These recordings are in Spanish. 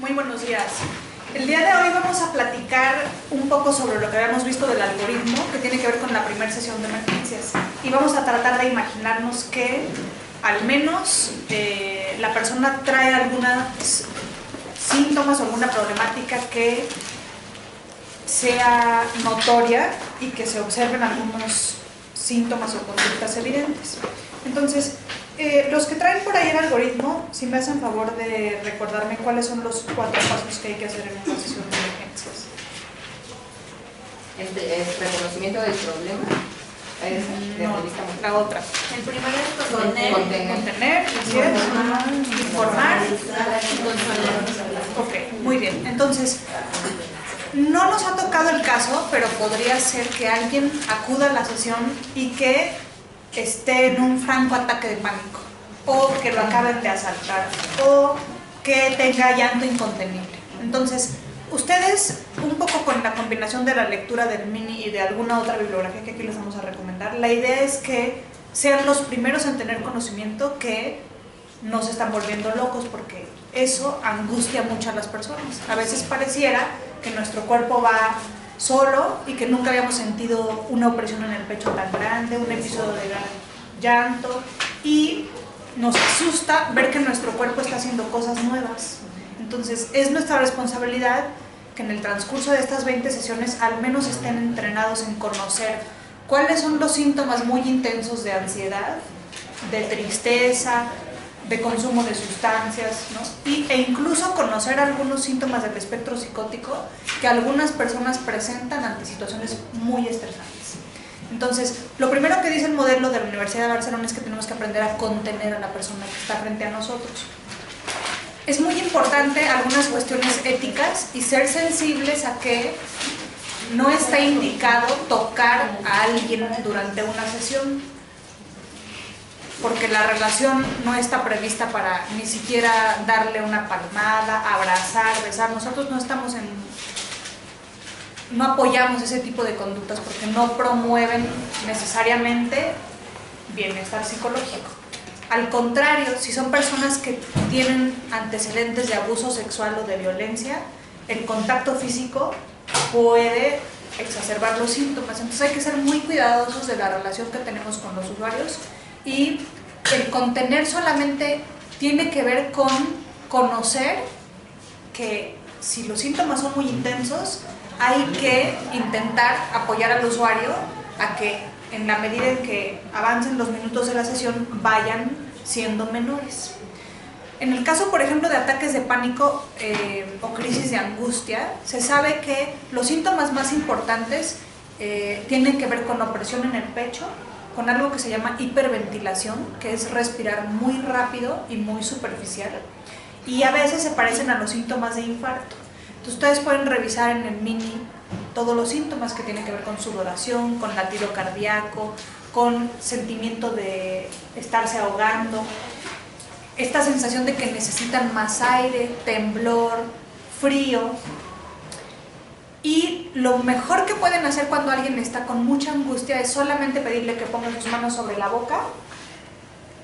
Muy buenos días. El día de hoy vamos a platicar un poco sobre lo que habíamos visto del algoritmo, que tiene que ver con la primera sesión de emergencias. Y vamos a tratar de imaginarnos que al menos la persona trae algunos síntomas o alguna problemática que sea notoria y que se observen algunos síntomas o conductas evidentes. Entonces, los que traen por ahí el algoritmo, si me hacen favor de recordarme cuáles son los 4 pasos que hay que hacer en una sesión de emergencias. ¿Es reconocimiento del problema? No, la otra. El primero es contener, informar. Ok, muy bien. Entonces, no nos ha tocado el caso, pero podría ser que alguien acuda a la sesión y que esté en un franco ataque de pánico, o que lo acaben de asaltar, o que tenga llanto incontenible. Entonces, ustedes, un poco con la combinación de la lectura del mini y de alguna otra bibliografía que aquí les vamos a recomendar, la idea es que sean los primeros en tener conocimiento que no se están volviendo locos, porque eso angustia mucho a las personas. A veces pareciera que nuestro cuerpo va solo y que nunca habíamos sentido una opresión en el pecho tan grande, un episodio de gran llanto, y nos asusta ver que nuestro cuerpo está haciendo cosas nuevas. Entonces es nuestra responsabilidad que en el transcurso de estas 20 sesiones al menos estén entrenados en conocer cuáles son los síntomas muy intensos de ansiedad, de tristeza, de consumo de sustancias, ¿no? E incluso conocer algunos síntomas del espectro psicótico que algunas personas presentan ante situaciones muy estresantes. Entonces, lo primero que dice el modelo de la Universidad de Barcelona es que tenemos que aprender a contener a la persona que está frente a nosotros. Es muy importante algunas cuestiones éticas y ser sensibles a que no está indicado tocar a alguien durante una sesión, porque la relación no está prevista para ni siquiera darle una palmada, abrazar, besar. Nosotros no apoyamos ese tipo de conductas porque no promueven necesariamente bienestar psicológico. Al contrario, si son personas que tienen antecedentes de abuso sexual o de violencia, el contacto físico puede exacerbar los síntomas. Entonces hay que ser muy cuidadosos de la relación que tenemos con los usuarios, y el contener solamente tiene que ver con conocer que si los síntomas son muy intensos, hay que intentar apoyar al usuario a que en la medida en que avancen los minutos de la sesión vayan siendo menores. En el caso, por ejemplo, de ataques de pánico o crisis de angustia, se sabe que los síntomas más importantes tienen que ver con la opresión en el pecho, con algo que se llama hiperventilación, que es respirar muy rápido y muy superficial, y a veces se parecen a los síntomas de infarto. Entonces ustedes pueden revisar en el mini todos los síntomas que tienen que ver con sudoración, con latido cardíaco, con sentimiento de estarse ahogando, esta sensación de que necesitan más aire, temblor, frío. Y lo mejor que pueden hacer cuando alguien está con mucha angustia es solamente pedirle que ponga sus manos sobre la boca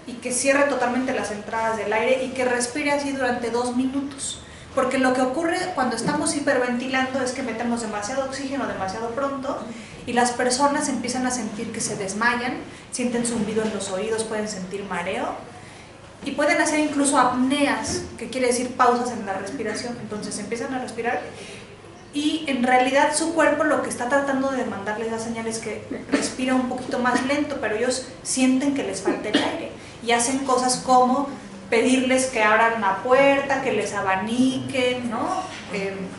y que cierre totalmente las entradas del aire y que respire así durante 2 minutos. Porque lo que ocurre cuando estamos hiperventilando es que metemos demasiado oxígeno demasiado pronto y las personas empiezan a sentir que se desmayan, sienten zumbido en los oídos, pueden sentir mareo y pueden hacer incluso apneas, que quiere decir pausas en la respiración. Entonces empiezan a respirar y en realidad su cuerpo lo que está tratando de mandarles la señal es que respira un poquito más lento, pero ellos sienten que les falta el aire y hacen cosas como pedirles que abran la puerta, que les abaniquen, ¿no?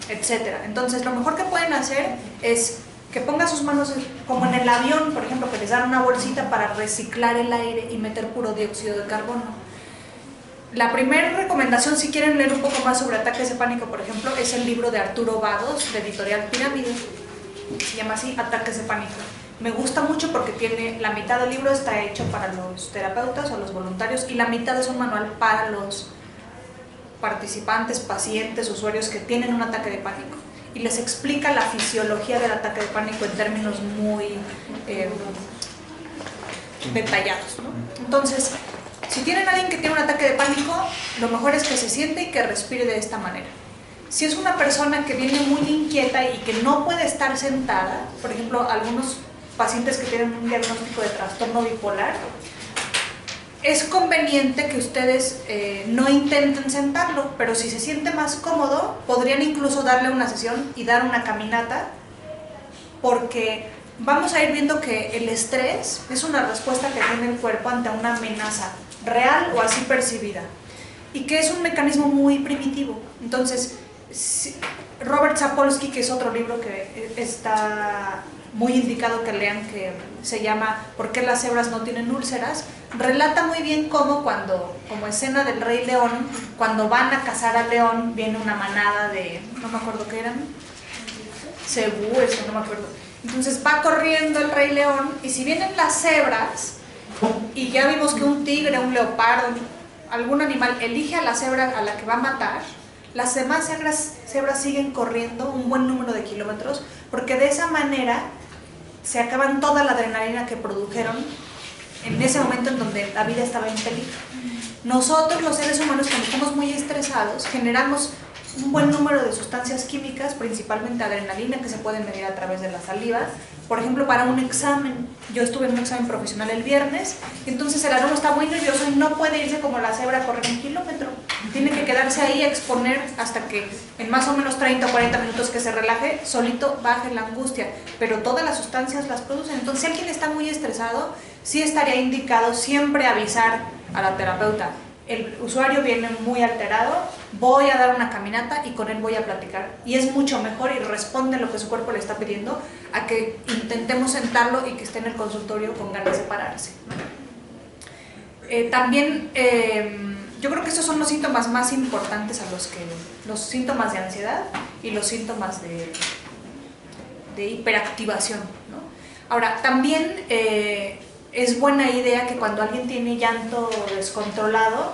Etcétera. Entonces lo mejor que pueden hacer es que pongan sus manos como en el avión, por ejemplo, que les dan una bolsita para reciclar el aire y meter puro dióxido de carbono. La primera recomendación, si quieren leer un poco más sobre ataques de pánico, por ejemplo, es el libro de Arturo Vados, de Editorial Pirámide, se llama así, Ataques de pánico. Me gusta mucho porque tiene, la mitad del libro está hecho para los terapeutas o los voluntarios y la mitad es un manual para los participantes, pacientes, usuarios que tienen un ataque de pánico. Y les explica la fisiología del ataque de pánico en términos muy detallados, ¿no? Entonces, si tienen a alguien que tiene un ataque de pánico, lo mejor es que se siente y que respire de esta manera. Si es una persona que viene muy inquieta y que no puede estar sentada, por ejemplo, algunos pacientes que tienen un diagnóstico de trastorno bipolar, es conveniente que ustedes no intenten sentarlo, pero si se siente más cómodo, podrían incluso darle una sesión y dar una caminata, porque vamos a ir viendo que el estrés es una respuesta que tiene el cuerpo ante una amenaza real o así percibida, y que es un mecanismo muy primitivo. Entonces, Robert Sapolsky, que es otro libro que está muy indicado que lean, que se llama ¿Por qué las cebras no tienen úlceras?, relata muy bien cómo como escena del Rey León, cuando van a cazar al león, viene una manada de, no me acuerdo qué eran, cebúes, no me acuerdo. Entonces va corriendo el Rey León, y si vienen las cebras, y ya vimos que un tigre, un leopardo, algún animal elige a la cebra a la que va a matar, las demás cebras siguen corriendo un buen número de kilómetros, porque de esa manera se acaban toda la adrenalina que produjeron en ese momento en donde la vida estaba en peligro. Nosotros, los seres humanos, cuando estamos muy estresados, generamos un buen número de sustancias químicas, principalmente adrenalina, que se pueden medir a través de la saliva. Por ejemplo, para un examen, yo estuve en un examen profesional el viernes, y entonces el alumno está muy nervioso y no puede irse como la cebra a correr 1 kilómetro. Tiene que quedarse ahí a exponer hasta que en más o menos 30 o 40 minutos que se relaje, solito baje la angustia, pero todas las sustancias las producen. Entonces, si alguien está muy estresado, sí estaría indicado siempre avisar a la terapeuta: el usuario viene muy alterado, voy a dar una caminata y con él voy a platicar. Y es mucho mejor y responde lo que su cuerpo le está pidiendo a que intentemos sentarlo y que esté en el consultorio con ganas de pararse. También yo creo que estos son los síntomas más importantes los síntomas de ansiedad y los síntomas de hiperactivación, ¿no? Ahora, también es buena idea que cuando alguien tiene llanto descontrolado,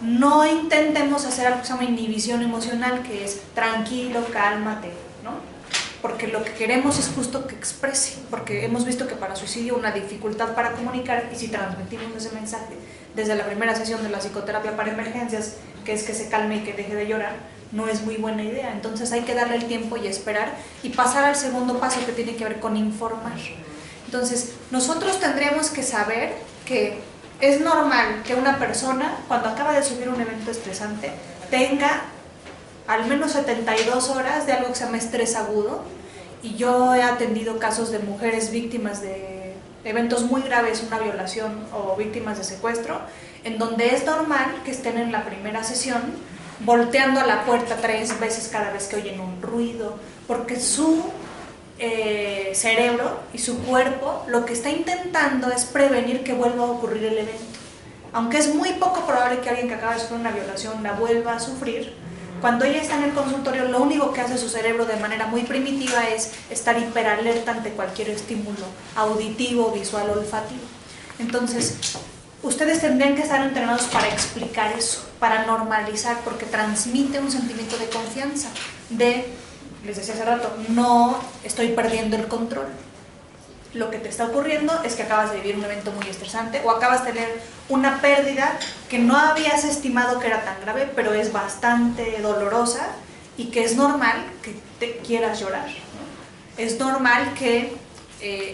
no intentemos hacer algo que se llama inhibición emocional, que es tranquilo, cálmate, ¿no? Porque lo que queremos es justo que exprese, porque hemos visto que para suicidio una dificultad para comunicar, y si transmitimos ese mensaje desde la primera sesión de la psicoterapia para emergencias, que es que se calme y que deje de llorar, no es muy buena idea. Entonces hay que darle el tiempo y esperar y pasar al segundo paso, que tiene que ver con informar. Entonces, nosotros tendríamos que saber que es normal que una persona, cuando acaba de sufrir un evento estresante, tenga al menos 72 horas de algo que se llama estrés agudo. Y yo he atendido casos de mujeres víctimas de eventos muy graves, una violación o víctimas de secuestro, en donde es normal que estén en la primera sesión volteando a la puerta 3 veces cada vez que oyen un ruido, porque su cerebro y su cuerpo lo que está intentando es prevenir que vuelva a ocurrir el evento. Aunque es muy poco probable que alguien que acaba de sufrir una violación la vuelva a sufrir, cuando ella está en el consultorio, lo único que hace su cerebro de manera muy primitiva es estar hiperalerta ante cualquier estímulo auditivo, visual o olfativo. Entonces, ustedes tendrían que estar entrenados para explicar eso, para normalizar, porque transmite un sentimiento de confianza, les decía hace rato, no estoy perdiendo el control. Lo que te está ocurriendo es que acabas de vivir un evento muy estresante, o acabas de tener una pérdida que no habías estimado que era tan grave, pero es bastante dolorosa, y que es normal que te quieras llorar, ¿no? Es normal que,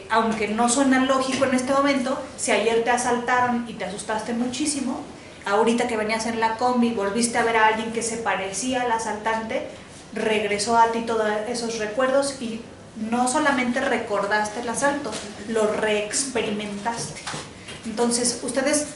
aunque no suena lógico en este momento, si ayer te asaltaron y te asustaste muchísimo, ahorita que venías en la combi volviste a ver a alguien que se parecía al asaltante, regresó a ti todos esos recuerdos y no solamente recordaste el asalto, lo reexperimentaste. Entonces, ustedes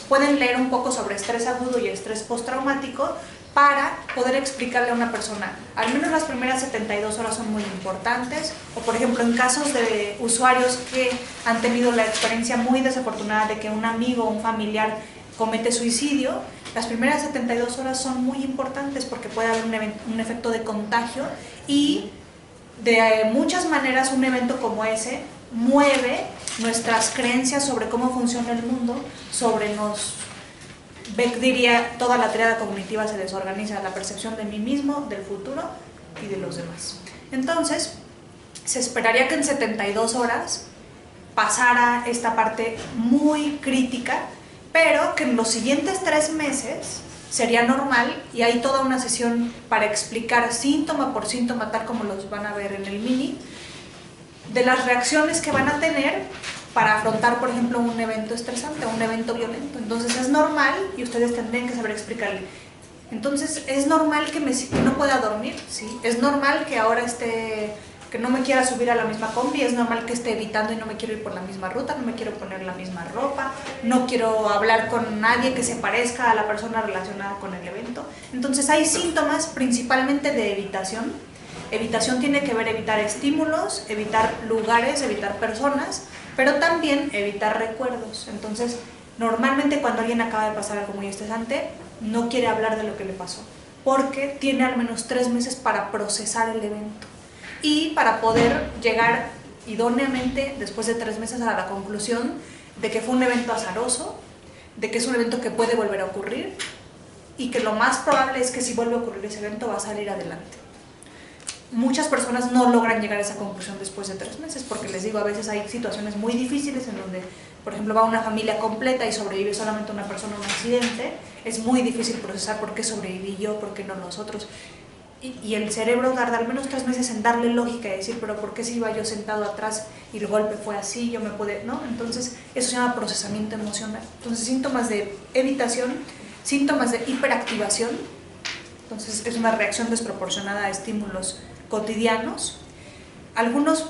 pueden leer un poco sobre estrés agudo y estrés postraumático para poder explicarle a una persona. Al menos las primeras 72 horas son muy importantes, o por ejemplo en casos de usuarios que han tenido la experiencia muy desafortunada de que un amigo o un familiar comete suicidio, las primeras 72 horas son muy importantes porque puede haber un efecto de contagio, y de muchas maneras un evento como ese mueve nuestras creencias sobre cómo funciona el mundo, Beck diría, toda la tríada cognitiva se desorganiza: la percepción de mí mismo, del futuro y de los demás. Entonces, se esperaría que en 72 horas pasara esta parte muy crítica, pero que en los siguientes 3 meses sería normal, y hay toda una sesión para explicar síntoma por síntoma, tal como los van a ver en el mini, de las reacciones que van a tener para afrontar, por ejemplo, un evento estresante, un evento violento. Entonces es normal, y ustedes tendrían que saber explicarle. Entonces es normal que no pueda dormir, ¿sí? Es normal que ahora que no me quiera subir a la misma combi, es normal que esté evitando y no me quiero ir por la misma ruta, no me quiero poner la misma ropa, no quiero hablar con nadie que se parezca a la persona relacionada con el evento. Entonces hay síntomas principalmente de evitación. Evitación tiene que ver evitar estímulos, evitar lugares, evitar personas, pero también evitar recuerdos. Entonces, normalmente cuando alguien acaba de pasar algo muy estresante, no quiere hablar de lo que le pasó, porque tiene al menos 3 meses para procesar el evento y para poder llegar idóneamente después de 3 meses a la conclusión de que fue un evento azaroso, de que es un evento que puede volver a ocurrir y que lo más probable es que si vuelve a ocurrir ese evento va a salir adelante. Muchas personas no logran llegar a esa conclusión después de 3 meses, porque les digo, a veces hay situaciones muy difíciles en donde, por ejemplo, va una familia completa y sobrevive solamente una persona a un accidente. Es muy difícil procesar por qué sobreviví yo, por qué no nosotros. Y el cerebro tarda al menos 3 meses en darle lógica y decir, pero ¿por qué si iba yo sentado atrás y el golpe fue así? Yo me pude, ¿no? Entonces, eso se llama procesamiento emocional. Entonces, síntomas de evitación, síntomas de hiperactivación. Entonces, es una reacción desproporcionada a estímulos cotidianos. Algunos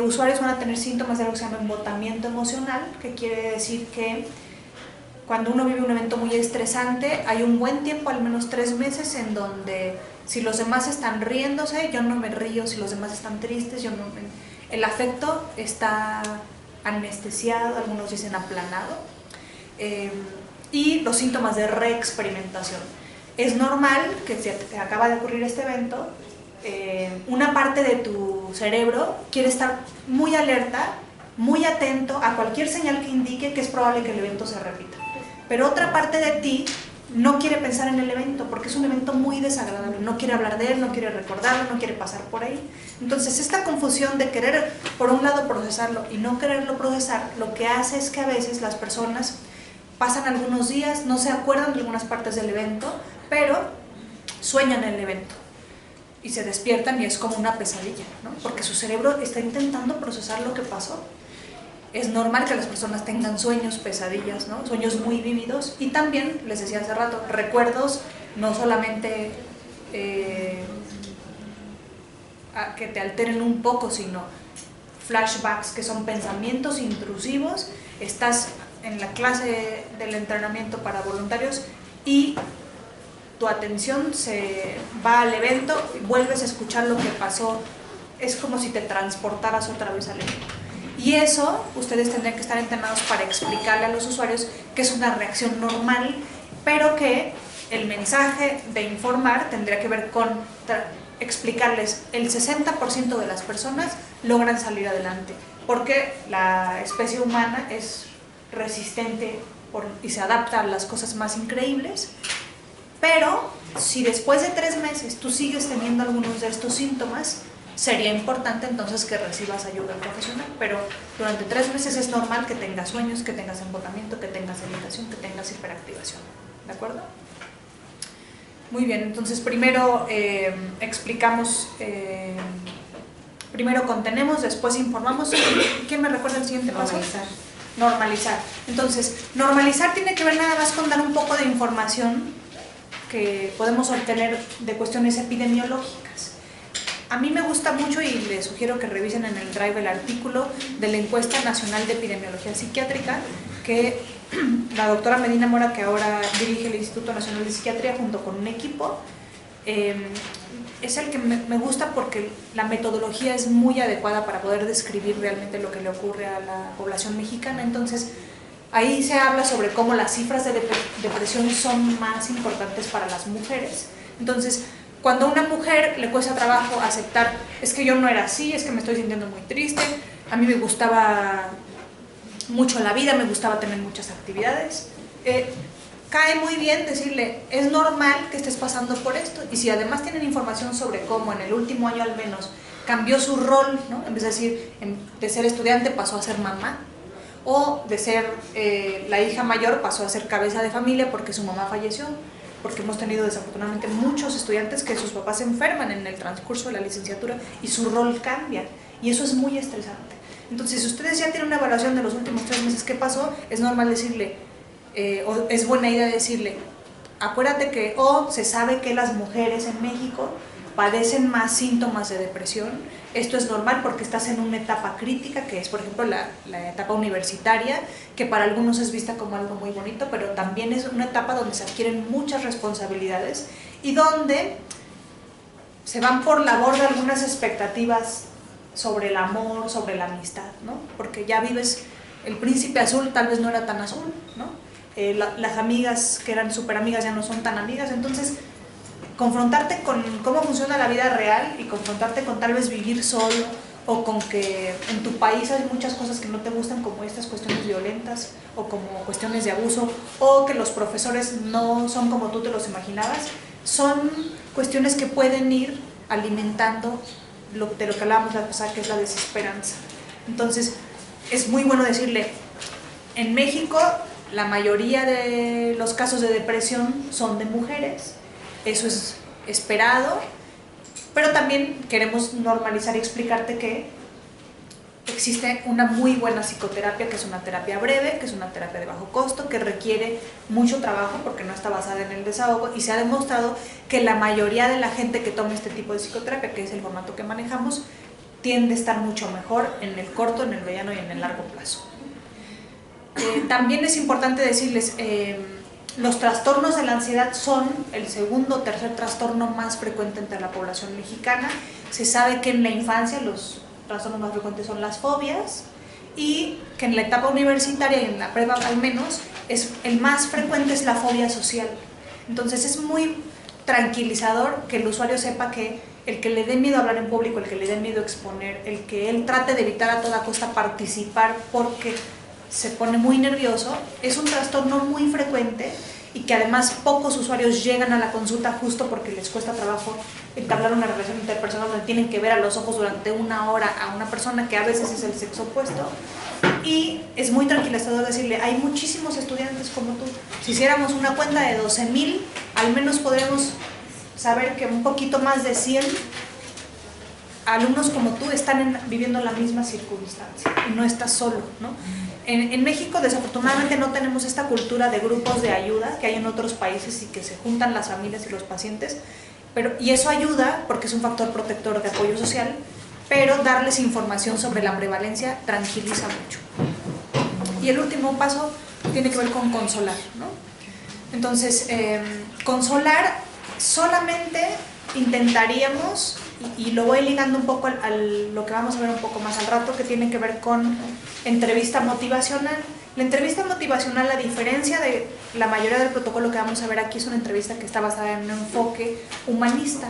usuarios van a tener síntomas de algo que se llama embotamiento emocional, que quiere decir que cuando uno vive un evento muy estresante, hay un buen tiempo, al menos 3 meses, en donde si los demás están riéndose, yo no me río, si los demás están tristes, yo no me... El afecto está anestesiado, algunos dicen aplanado, y los síntomas de reexperimentación. Es normal que si te acaba de ocurrir este evento, una parte de tu cerebro quiere estar muy alerta, muy atento a cualquier señal que indique que es probable que el evento se repita. Pero otra parte de ti no quiere pensar en el evento porque es un evento muy desagradable, no quiere hablar de él, no quiere recordarlo, no quiere pasar por ahí. Entonces esta confusión de querer por un lado procesarlo y no quererlo procesar, lo que hace es que a veces las personas pasan algunos días, no se acuerdan de algunas partes del evento, pero sueñan el evento y se despiertan y es como una pesadilla, ¿no? Porque su cerebro está intentando procesar lo que pasó. Es normal que las personas tengan sueños, pesadillas, ¿no? Sueños muy vívidos, y también, les decía hace rato, recuerdos no solamente que te alteren un poco, sino flashbacks, que son pensamientos intrusivos. Estás en la clase del entrenamiento para voluntarios y tu atención se va al evento, vuelves a escuchar lo que pasó, es como si te transportaras otra vez al evento. Y eso, ustedes tendrían que estar entrenados para explicarle a los usuarios que es una reacción normal, pero que el mensaje de informar tendría que ver con explicarles el 60% de las personas logran salir adelante, porque la especie humana es resistente y se adapta a las cosas más increíbles. Pero si después de 3 meses tú sigues teniendo algunos de estos síntomas, sería importante entonces que recibas ayuda profesional, pero durante 3 meses es normal que tengas sueños, que tengas embotamiento, que tengas evitación, que tengas hiperactivación, ¿de acuerdo? Muy bien, entonces primero explicamos, primero contenemos, después informamos. ¿Quién me recuerda el siguiente paso? Normalizar. Normalizar. Entonces, normalizar tiene que ver nada más con dar un poco de información que podemos obtener de cuestiones epidemiológicas. A mí me gusta mucho, y les sugiero que revisen en el Drive el artículo de la Encuesta Nacional de Epidemiología Psiquiátrica que la doctora Medina Mora, que ahora dirige el Instituto Nacional de Psiquiatría junto con un equipo, es el que me gusta porque la metodología es muy adecuada para poder describir realmente lo que le ocurre a la población mexicana. Entonces, ahí se habla sobre cómo las cifras de depresión son más importantes para las mujeres. Entonces, cuando a una mujer le cuesta trabajo aceptar, es que yo no era así, es que me estoy sintiendo muy triste, a mí me gustaba mucho la vida, me gustaba tener muchas actividades, cae muy bien decirle, es normal que estés pasando por esto. Y si además tienen información sobre cómo en el último año al menos cambió su rol, ¿no? En vez de decir, de ser estudiante pasó a ser mamá, o de ser la hija mayor pasó a ser cabeza de familia porque su mamá falleció. porque hemos tenido desafortunadamente muchos estudiantes que sus papás se enferman en el transcurso de la licenciatura y su rol cambia, y eso es muy estresante. Entonces, si ustedes ya tienen una evaluación de los últimos 3 meses, ¿qué pasó? Es normal decirle, o es buena idea decirle, acuérdate que se sabe que las mujeres en México padecen más síntomas de depresión. Esto es normal porque estás en una etapa crítica, que es, por ejemplo, la etapa universitaria, que para algunos es vista como algo muy bonito, pero también es una etapa donde se adquieren muchas responsabilidades y donde se van por la borda algunas expectativas sobre el amor, sobre la amistad, ¿no? Porque ya vives, el príncipe azul tal vez no era tan azul, ¿no? Las amigas que eran súper amigas ya no son tan amigas, entonces confrontarte con cómo funciona la vida real y confrontarte con tal vez vivir solo o con que en tu país hay muchas cosas que no te gustan, como estas cuestiones violentas o como cuestiones de abuso, o que los profesores no son como tú te los imaginabas, son cuestiones que pueden ir alimentando de lo que hablábamos la pasada, que es la desesperanza. Entonces es muy bueno decirle, en México la mayoría de los casos de depresión son de mujeres, eso es esperado, pero también queremos normalizar y explicarte que existe una muy buena psicoterapia, que es una terapia breve, que es una terapia de bajo costo, que requiere mucho trabajo porque no está basada en el desahogo, y se ha demostrado que la mayoría de la gente que toma este tipo de psicoterapia, que es el formato que manejamos, tiende a estar mucho mejor en el corto, en el mediano y en el largo plazo. También es importante decirles, los trastornos de la ansiedad son el segundo o tercer trastorno más frecuente entre la población mexicana. Se sabe que en la infancia los trastornos más frecuentes son las fobias, y que en la etapa universitaria y en la prepa al menos, el más frecuente es la fobia social. Entonces es muy tranquilizador que el usuario sepa que el que le dé miedo hablar en público, el que le dé miedo exponer, el que él trate de evitar a toda costa participar porque se pone muy nervioso, es un trastorno muy frecuente, y que además pocos usuarios llegan a la consulta justo porque les cuesta trabajo entablar una relación interpersonal donde tienen que ver a los ojos durante 1 hora a una persona que a veces es el sexo opuesto. Y es muy tranquilizador decirle, hay muchísimos estudiantes como tú, si hiciéramos una cuenta de 12,000, al menos podremos saber que un poquito más de 100 alumnos como tú están viviendo la misma circunstancia y no estás solo, ¿no? En México desafortunadamente no tenemos esta cultura de grupos de ayuda que hay en otros países y que se juntan las familias y los pacientes, y eso ayuda porque es un factor protector de apoyo social, pero darles información sobre la prevalencia tranquiliza mucho. Y el último paso tiene que ver con consolar, ¿no? Entonces, consolar solamente intentaríamos, y lo voy ligando un poco a lo que vamos a ver un poco más al rato, que tiene que ver con entrevista motivacional. La entrevista motivacional, a diferencia de la mayoría del protocolo que vamos a ver aquí, es una entrevista que está basada en un enfoque humanista.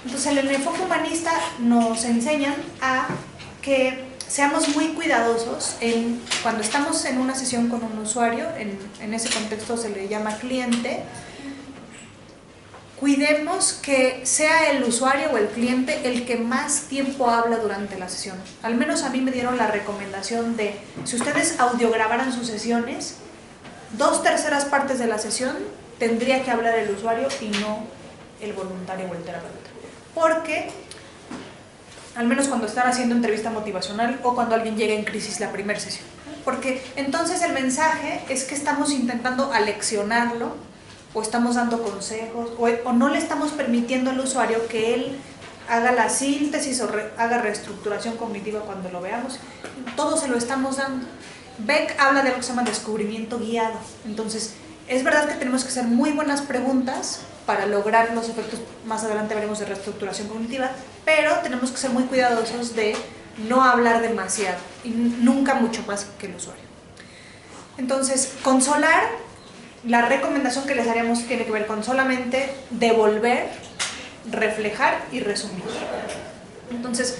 Entonces, en el enfoque humanista nos enseñan a que seamos muy cuidadosos cuando estamos en una sesión con un usuario, en ese contexto se le llama cliente. Cuidemos que sea el usuario o el cliente el que más tiempo habla durante la sesión. Al menos a mí me dieron la recomendación de, si ustedes audiograbaran sus sesiones, 2/3 partes de la sesión tendría que hablar el usuario y no el voluntario o el terapeuta. Porque, al menos cuando están haciendo entrevista motivacional o cuando alguien llega en crisis la primera sesión, porque entonces el mensaje es que estamos intentando aleccionarlo, o estamos dando consejos, o no le estamos permitiendo al usuario que él haga la síntesis o haga reestructuración cognitiva cuando lo veamos. Todo se lo estamos dando. Beck habla de lo que se llama descubrimiento guiado. Entonces, es verdad que tenemos que hacer muy buenas preguntas para lograr los efectos, más adelante veremos, de reestructuración cognitiva, pero tenemos que ser muy cuidadosos de no hablar demasiado y nunca mucho más que el usuario. Entonces, consolar. La recomendación que les haríamos tiene que ver con solamente devolver, reflejar y resumir. Entonces,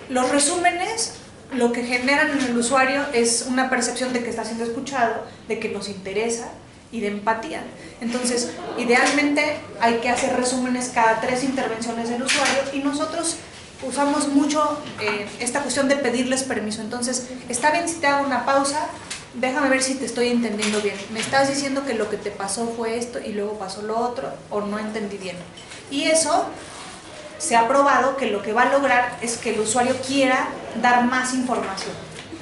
los resúmenes lo que generan en el usuario es una percepción de que está siendo escuchado, de que nos interesa y de empatía. Entonces, idealmente hay que hacer resúmenes cada 3 intervenciones del usuario, y nosotros usamos mucho esta cuestión de pedirles permiso. Entonces, está bien si te hago una pausa déjame ver si te estoy entendiendo bien. Me estás diciendo que lo que te pasó fue esto y luego pasó lo otro, o no entendí bien. Y eso se ha probado que lo que va a lograr es que el usuario quiera dar más información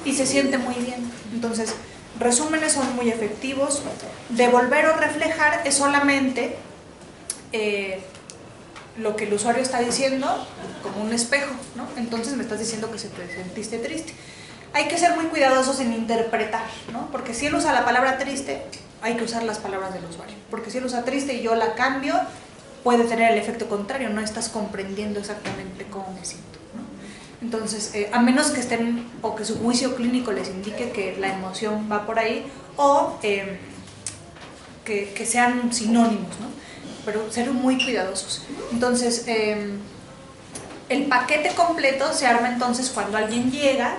y se siente muy bien. Entonces, resúmenes son muy efectivos. Devolver o reflejar es solamente lo que el usuario está diciendo como un espejo, ¿no? Entonces me estás diciendo que te sentiste triste. Hay que ser muy cuidadosos en interpretar, ¿no? Porque si él usa la palabra triste, hay que usar las palabras del usuario. Porque si él usa triste y yo la cambio, puede tener el efecto contrario, no estás comprendiendo exactamente cómo me siento, ¿no? Entonces, a menos que estén, o que su juicio clínico les indique que la emoción va por ahí, o que sean sinónimos, ¿no? Pero ser muy cuidadosos. Entonces, el paquete completo se arma entonces cuando alguien llega.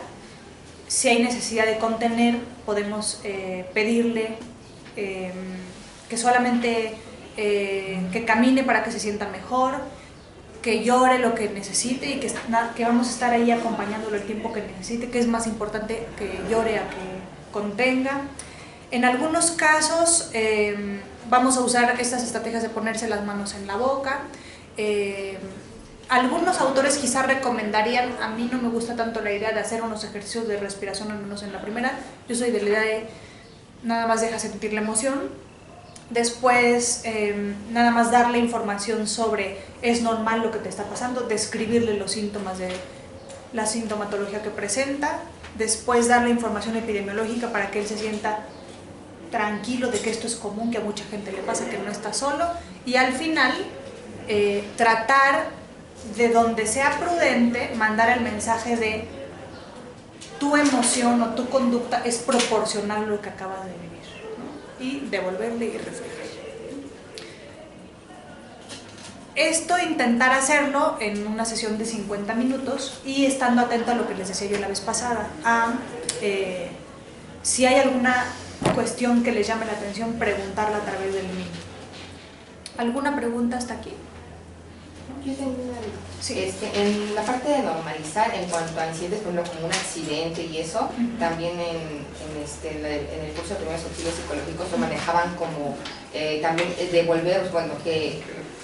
Si hay necesidad de contener, podemos pedirle que solamente que camine para que se sienta mejor, que llore lo que necesite y que vamos a estar ahí acompañándolo el tiempo que necesite, que es más importante que llore a que contenga. En algunos casos vamos a usar estas estrategias de ponerse las manos en la boca. Algunos autores quizás recomendarían, a mí no me gusta tanto la idea de hacer unos ejercicios de respiración, al menos en la primera. Yo soy de la idea de nada más deja sentir la emoción. Después nada más darle información sobre es normal lo que te está pasando, describirle los síntomas de la sintomatología que presenta. Después darle información epidemiológica para que él se sienta tranquilo de que esto es común, que a mucha gente le pasa, que no está solo. Y al final tratar de donde sea prudente, mandar el mensaje de tu emoción o tu conducta es proporcional a lo que acabas de vivir, ¿no? Y devolverle y reflejar. Esto intentar hacerlo en una sesión de 50 minutos y estando atento a lo que les decía yo la vez pasada, si hay alguna cuestión que les llame la atención, preguntarla a través del niño. ¿Alguna pregunta hasta aquí? Yo tengo una duda. Sí. En la parte de normalizar, en cuanto a incidentes, por ejemplo, como un accidente y eso, también en el curso de primeros auxilios psicológicos lo manejaban como también devolver, bueno, que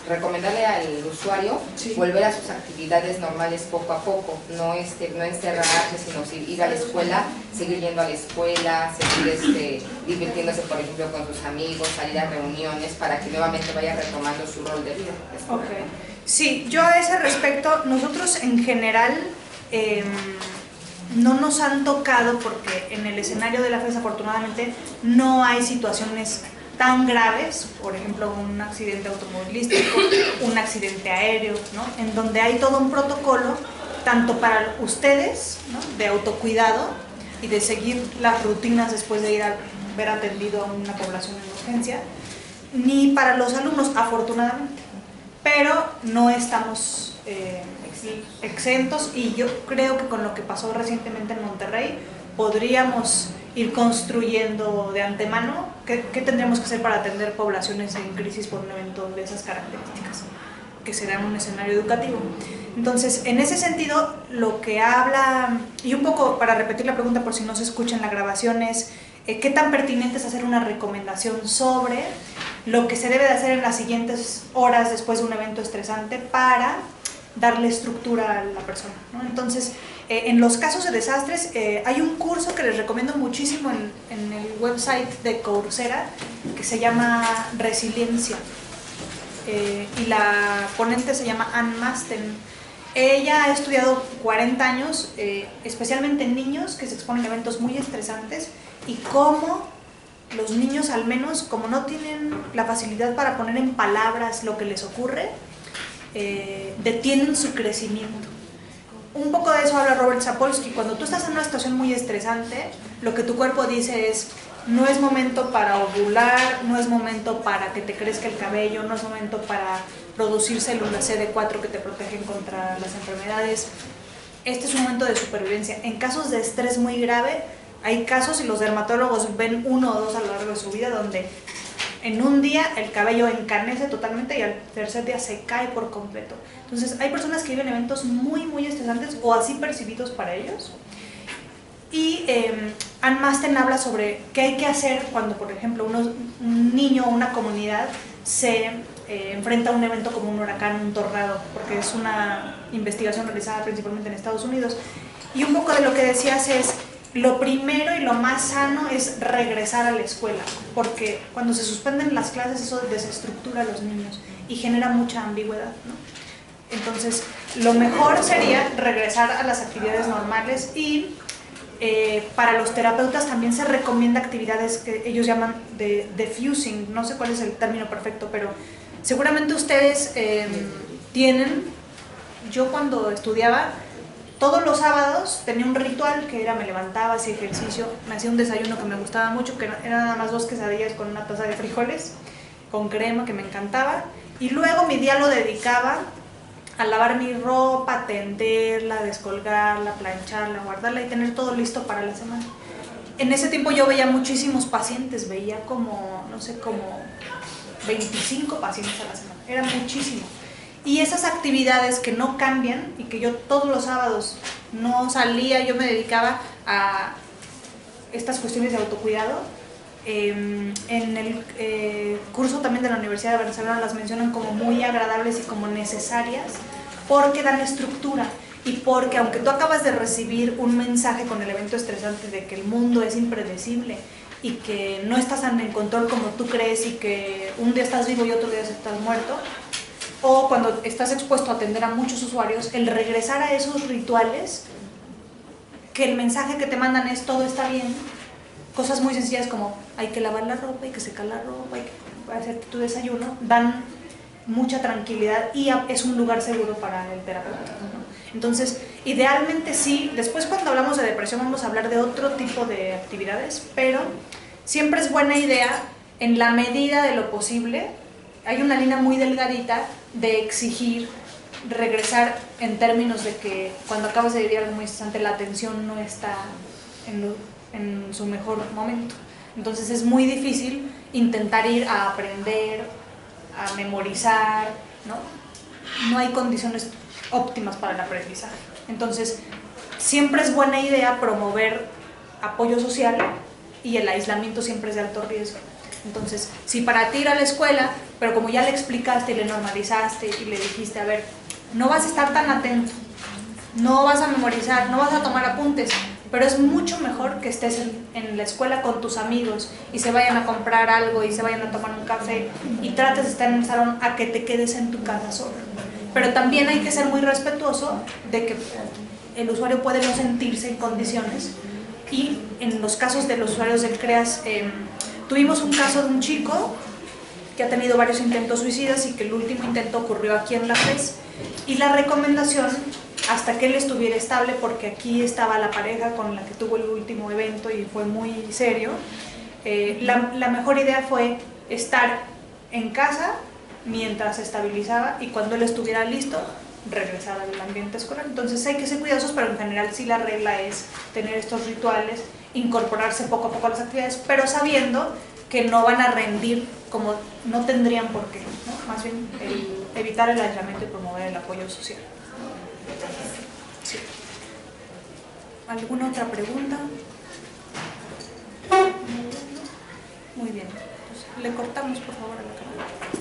recomendarle al usuario volver a sus actividades normales poco a poco, no encerrarse, sino ir a la escuela, seguir yendo a la escuela, seguir divirtiéndose, por ejemplo, con sus amigos, salir a reuniones para que nuevamente vaya retomando su rol de vida. Okay. Sí, yo a ese respecto, nosotros en general no nos han tocado porque en el escenario de la FES afortunadamente no hay situaciones tan graves, por ejemplo un accidente automovilístico, un accidente aéreo, ¿no? En donde hay todo un protocolo tanto para ustedes, ¿no? De autocuidado y de seguir las rutinas después de ir a ver atendido a una población en urgencia, ni para los alumnos afortunadamente, pero no estamos exentos y yo creo que con lo que pasó recientemente en Monterrey podríamos ir construyendo de antemano qué tendríamos que hacer para atender poblaciones en crisis por un evento de esas características, que será un escenario educativo. Entonces, en ese sentido, lo que habla, y un poco para repetir la pregunta por si no se escucha en la grabación, es qué tan pertinente es hacer una recomendación sobre lo que se debe de hacer en las siguientes horas después de un evento estresante para darle estructura a la persona, ¿no? Entonces, en los casos de desastres, hay un curso que les recomiendo muchísimo en el website de Coursera que se llama Resiliencia, y la ponente se llama Ann Masten. Ella ha estudiado 40 años, especialmente en niños que se exponen a eventos muy estresantes y cómo los niños, al menos, como no tienen la facilidad para poner en palabras lo que les ocurre, detienen su crecimiento. Un poco de eso habla Robert Sapolsky. Cuando tú estás en una situación muy estresante, lo que tu cuerpo dice es: no es momento para ovular, no es momento para que te crezca el cabello, no es momento para producir células CD4 que te protegen contra las enfermedades. Este es un momento de supervivencia. En casos de estrés muy grave, hay casos, y los dermatólogos ven 1 o 2 a lo largo de su vida, donde en un día el cabello encanece totalmente y al tercer día se cae por completo. Entonces hay personas que viven eventos muy muy estresantes o así percibidos para ellos, y Ann Masten habla sobre qué hay que hacer cuando, por ejemplo, un niño o una comunidad se enfrenta a un evento como un huracán, un tornado, porque es una investigación realizada principalmente en Estados Unidos. Y un poco de lo que decías es, lo primero y lo más sano es regresar a la escuela, porque cuando se suspenden las clases eso desestructura a los niños y genera mucha ambigüedad, ¿no? Entonces, lo mejor sería regresar a las actividades normales y para los terapeutas también se recomienda actividades que ellos llaman de diffusing, no sé cuál es el término perfecto, pero seguramente ustedes tienen, yo cuando estudiaba, todos los sábados tenía un ritual que era me levantaba, hacía ejercicio, me hacía un desayuno que me gustaba mucho, que era nada más 2 quesadillas con una taza de frijoles, con crema que me encantaba, y luego mi día lo dedicaba a lavar mi ropa, tenderla, descolgarla, plancharla, guardarla y tener todo listo para la semana. En ese tiempo yo veía muchísimos pacientes, veía como, no sé, como 25 pacientes a la semana, era muchísimo. Y esas actividades que no cambian y que yo todos los sábados no salía, yo me dedicaba a estas cuestiones de autocuidado. En el curso también de la Universidad de Barcelona las mencionan como muy agradables y como necesarias porque dan estructura y porque aunque tú acabas de recibir un mensaje con el evento estresante de que el mundo es impredecible y que no estás en control como tú crees y que un día estás vivo y otro día estás muerto, o cuando estás expuesto a atender a muchos usuarios, el regresar a esos rituales, que el mensaje que te mandan es todo está bien, cosas muy sencillas como hay que lavar la ropa, hay que secar la ropa, hay que hacerte tu desayuno, dan mucha tranquilidad y es un lugar seguro para el terapeuta, ¿no? Entonces, idealmente sí, después cuando hablamos de depresión vamos a hablar de otro tipo de actividades, pero siempre es buena idea, en la medida de lo posible, hay una línea muy delgadita de exigir regresar en términos de que cuando acabas de vivir algo muy estresante la atención no está en su mejor momento. Entonces es muy difícil intentar ir a aprender, a memorizar, ¿no? No hay condiciones óptimas para el aprendizaje. Entonces siempre es buena idea promover apoyo social y el aislamiento siempre es de alto riesgo. Entonces, si para ti ir a la escuela, pero como ya le explicaste y le normalizaste y le dijiste, a ver, no vas a estar tan atento, no vas a memorizar, no vas a tomar apuntes, pero es mucho mejor que estés en la escuela con tus amigos y se vayan a comprar algo y se vayan a tomar un café y trates de estar en el salón a que te quedes en tu casa solo. Pero también hay que ser muy respetuoso de que el usuario puede no sentirse en condiciones y en los casos de los usuarios del CREAS, tuvimos un caso de un chico que ha tenido varios intentos suicidas y que el último intento ocurrió aquí en la FES y la recomendación hasta que él estuviera estable, porque aquí estaba la pareja con la que tuvo el último evento y fue muy serio, la mejor idea fue estar en casa mientras se estabilizaba y cuando él estuviera listo regresar al ambiente escolar. Entonces hay que ser cuidadosos, pero en general sí la regla es tener estos rituales, incorporarse poco a poco a las actividades, pero sabiendo que no van a rendir como no tendrían por qué, ¿no? Más bien evitar el aislamiento y promover el apoyo social. Sí. ¿Alguna otra pregunta? Muy bien. Pues, le cortamos por favor a la cámara.